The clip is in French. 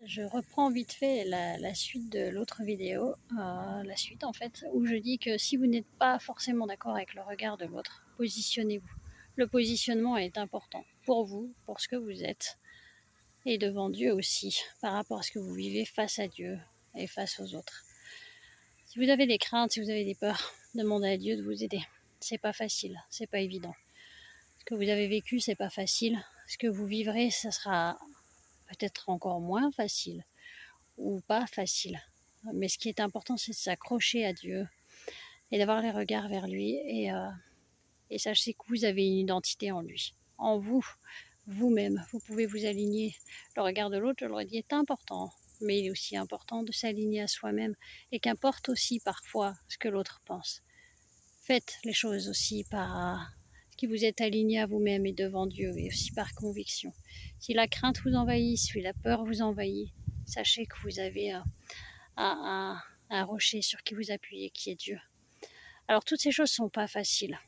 Je reprends vite fait la suite de l'autre vidéo, la suite en fait, où je dis que si vous n'êtes pas forcément d'accord avec le regard de l'autre, positionnez-vous. Le positionnement est important pour vous, pour ce que vous êtes, et devant Dieu aussi, par rapport à ce que vous vivez face à Dieu et face aux autres. Si vous avez des craintes, si vous avez des peurs, demandez à Dieu de vous aider. C'est pas facile, c'est pas évident. Ce que vous avez vécu, c'est pas facile. Ce que vous vivrez, ça sera peut-être encore moins facile ou pas facile. Mais ce qui est important, c'est de s'accrocher à Dieu et d'avoir les regards vers lui. Et sachez que vous avez une identité en lui, en vous, vous-même. Vous pouvez vous aligner. Le regard de l'autre, je le redis, est important. Mais il est aussi important de s'aligner à soi-même. Et qu'importe aussi parfois ce que l'autre pense. Faites les choses aussi par ce qui vous êtes aligné à vous-même et devant Dieu, et aussi par conviction. Si la crainte vous envahit, si la peur vous envahit, sachez que vous avez un rocher sur qui vous appuyez, qui est Dieu. Alors toutes ces choses ne sont pas faciles.